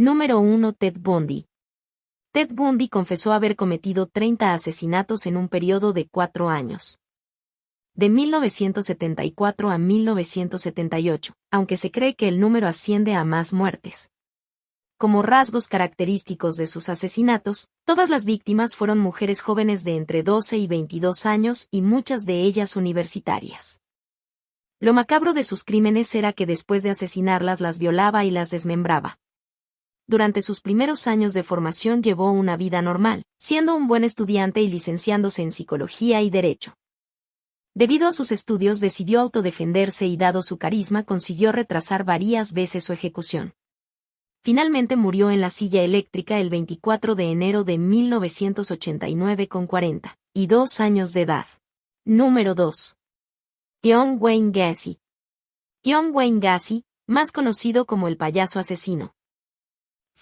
Número 1. Ted Bundy. Ted Bundy confesó haber cometido 30 asesinatos en un periodo de 4 años. De 1974 a 1978, aunque se cree que el número asciende a más muertes. Como rasgos característicos de sus asesinatos, todas las víctimas fueron mujeres jóvenes de entre 12 y 22 años y muchas de ellas universitarias. Lo macabro de sus crímenes era que después de asesinarlas las violaba y las desmembraba. Durante sus primeros años de formación llevó una vida normal, siendo un buen estudiante y licenciándose en psicología y derecho. Debido a sus estudios decidió autodefenderse y dado su carisma consiguió retrasar varias veces su ejecución. Finalmente murió en la silla eléctrica el 24 de enero de 1989 con 42 años de edad. Número 2. John Wayne Gacy. John Wayne Gacy, más conocido como el payaso asesino.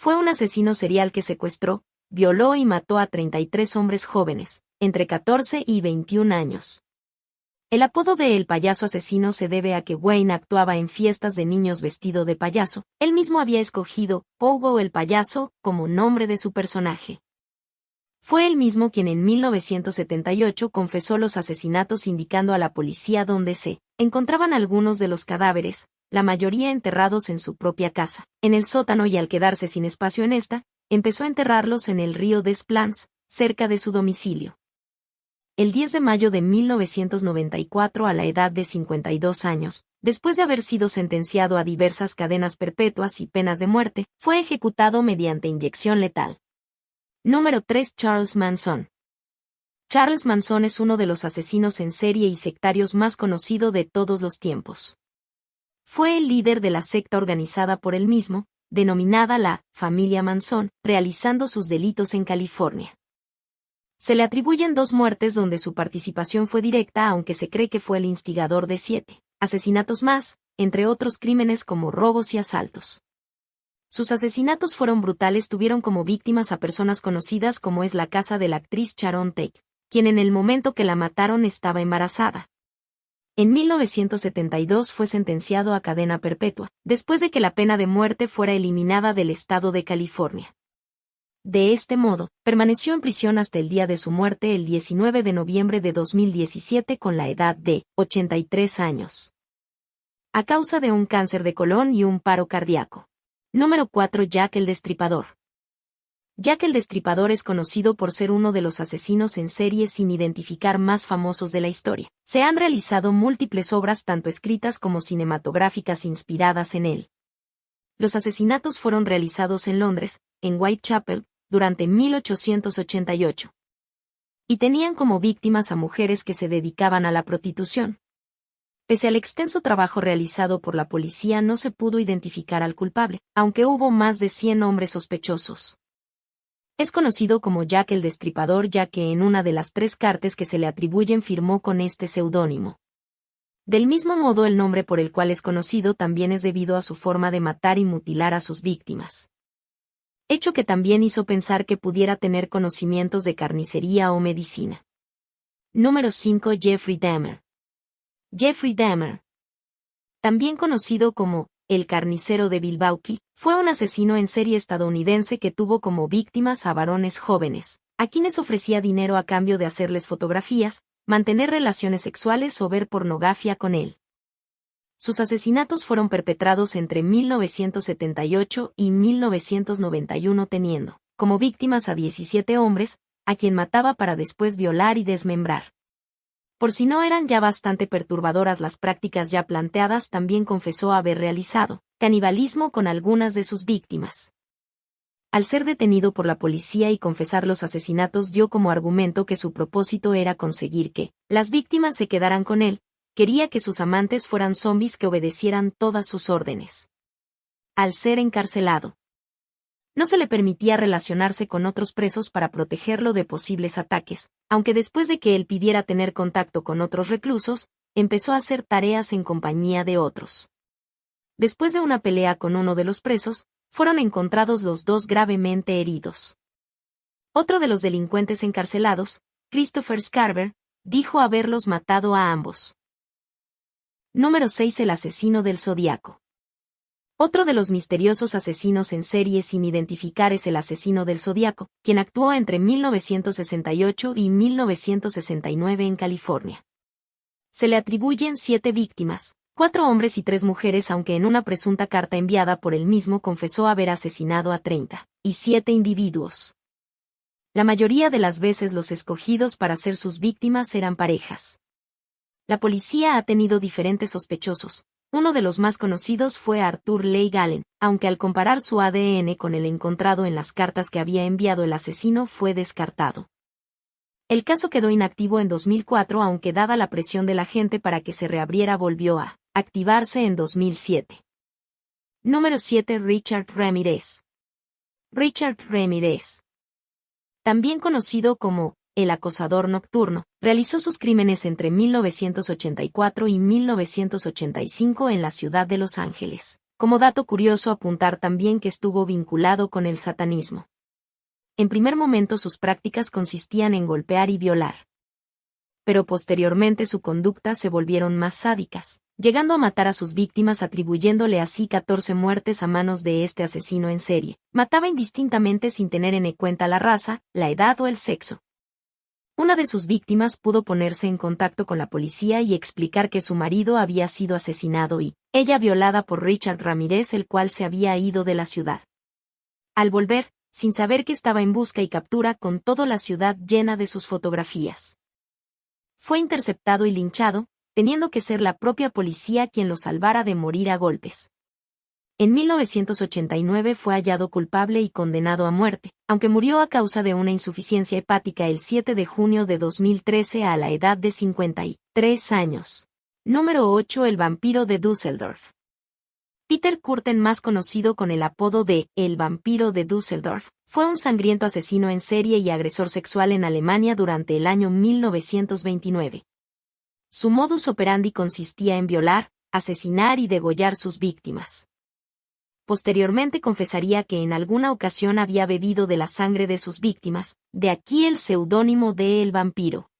Fue un asesino serial que secuestró, violó y mató a 33 hombres jóvenes, entre 14 y 21 años. El apodo de El Payaso Asesino se debe a que Wayne actuaba en fiestas de niños vestido de payaso. Él mismo había escogido Pogo el Payaso como nombre de su personaje. Fue él mismo quien en 1978 confesó los asesinatos indicando a la policía dónde se encontraban algunos de los cadáveres, la mayoría enterrados en su propia casa, en el sótano y al quedarse sin espacio en esta, empezó a enterrarlos en el río des Plaines, cerca de su domicilio. El 10 de mayo de 1994 a la edad de 52 años, después de haber sido sentenciado a diversas cadenas perpetuas y penas de muerte, fue ejecutado mediante inyección letal. Número 3. Charles Manson. Charles Manson es uno de los asesinos en serie y sectarios más conocido de todos los tiempos. Fue el líder de la secta organizada por él mismo, denominada la Familia Manson, realizando sus delitos en California. Se le atribuyen 2 muertes donde su participación fue directa, aunque se cree que fue el instigador de 7 asesinatos más, entre otros crímenes como robos y asaltos. Sus asesinatos fueron brutales, tuvieron como víctimas a personas conocidas como es la casa de la actriz Sharon Tate, quien en el momento que la mataron estaba embarazada. En 1972 fue sentenciado a cadena perpetua, después de que la pena de muerte fuera eliminada del estado de California. De este modo, permaneció en prisión hasta el día de su muerte el 19 de noviembre de 2017 con la edad de 83 años. A causa de un cáncer de colon y un paro cardíaco. Número 4. Jack el Destripador. Jack el Destripador es conocido por ser uno de los asesinos en serie sin identificar más famosos de la historia. Se han realizado múltiples obras tanto escritas como cinematográficas inspiradas en él. Los asesinatos fueron realizados en Londres, en Whitechapel, durante 1888. Y tenían como víctimas a mujeres que se dedicaban a la prostitución. Pese al extenso trabajo realizado por la policía no se pudo identificar al culpable, aunque hubo más de 100 hombres sospechosos. Es conocido como Jack el Destripador ya que en una de las 3 cartas que se le atribuyen firmó con este seudónimo. Del mismo modo el nombre por el cual es conocido también es debido a su forma de matar y mutilar a sus víctimas. Hecho que también hizo pensar que pudiera tener conocimientos de carnicería o medicina. Número 5. Jeffrey Dahmer. Jeffrey Dahmer, también conocido como el carnicero de Milwaukee, fue un asesino en serie estadounidense que tuvo como víctimas a varones jóvenes, a quienes ofrecía dinero a cambio de hacerles fotografías, mantener relaciones sexuales o ver pornografía con él. Sus asesinatos fueron perpetrados entre 1978 y 1991 teniendo como víctimas a 17 hombres, a quien mataba para después violar y desmembrar. Por si no eran ya bastante perturbadoras las prácticas ya planteadas, también confesó haber realizado canibalismo con algunas de sus víctimas. Al ser detenido por la policía y confesar los asesinatos dio como argumento que su propósito era conseguir que las víctimas se quedaran con él, quería que sus amantes fueran zombies que obedecieran todas sus órdenes. Al ser encarcelado, no se le permitía relacionarse con otros presos para protegerlo de posibles ataques, aunque después de que él pidiera tener contacto con otros reclusos, empezó a hacer tareas en compañía de otros. Después de una pelea con uno de los presos, fueron encontrados los 2 gravemente heridos. Otro de los delincuentes encarcelados, Christopher Scarver, dijo haberlos matado a ambos. Número 6. El asesino del Zodíaco. Otro de los misteriosos asesinos en serie sin identificar es el asesino del Zodíaco, quien actuó entre 1968 y 1969 en California. Se le atribuyen 7 víctimas, 4 hombres y 3 mujeres, aunque en una presunta carta enviada por él mismo confesó haber asesinado a 37 individuos. La mayoría de las veces los escogidos para ser sus víctimas eran parejas. La policía ha tenido diferentes sospechosos. Uno de los más conocidos fue Arthur Leigh Allen, aunque al comparar su ADN con el encontrado en las cartas que había enviado el asesino fue descartado. El caso quedó inactivo en 2004, aunque dada la presión de la gente para que se reabriera volvió a activarse en 2007. Número 7. Richard Ramirez. Richard Ramirez, también conocido como el acosador nocturno, realizó sus crímenes entre 1984 y 1985 en la ciudad de Los Ángeles. Como dato curioso, apuntar también que estuvo vinculado con el satanismo. En primer momento sus prácticas consistían en golpear y violar. Pero posteriormente su conducta se volvieron más sádicas, llegando a matar a sus víctimas, atribuyéndole así 14 muertes a manos de este asesino en serie. Mataba indistintamente sin tener en cuenta la raza, la edad o el sexo. Una de sus víctimas pudo ponerse en contacto con la policía y explicar que su marido había sido asesinado y ella violada por Richard Ramirez, el cual se había ido de la ciudad. Al volver, sin saber que estaba en busca y captura, con toda la ciudad llena de sus fotografías. Fue interceptado y linchado, teniendo que ser la propia policía quien lo salvara de morir a golpes. En 1989 fue hallado culpable y condenado a muerte, aunque murió a causa de una insuficiencia hepática el 7 de junio de 2013 a la edad de 53 años. Número 8. El vampiro de Düsseldorf. Peter Kürten, más conocido con el apodo de El vampiro de Düsseldorf, fue un sangriento asesino en serie y agresor sexual en Alemania durante el año 1929. Su modus operandi consistía en violar, asesinar y degollar sus víctimas. Posteriormente confesaría que en alguna ocasión había bebido de la sangre de sus víctimas, de aquí el seudónimo de El vampiro.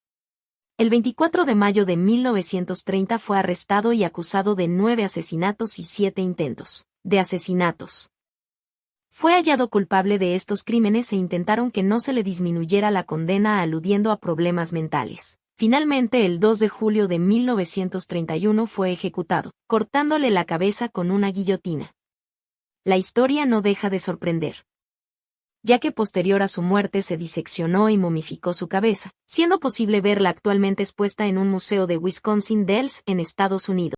El 24 de mayo de 1930 fue arrestado y acusado de 9 asesinatos y 7 intentos de asesinatos. Fue hallado culpable de estos crímenes e intentaron que no se le disminuyera la condena aludiendo a problemas mentales. Finalmente, el 2 de julio de 1931 fue ejecutado, cortándole la cabeza con una guillotina. La historia no deja de sorprender, ya que posterior a su muerte se diseccionó y momificó su cabeza, siendo posible verla actualmente expuesta en un museo de Wisconsin Dells, en Estados Unidos.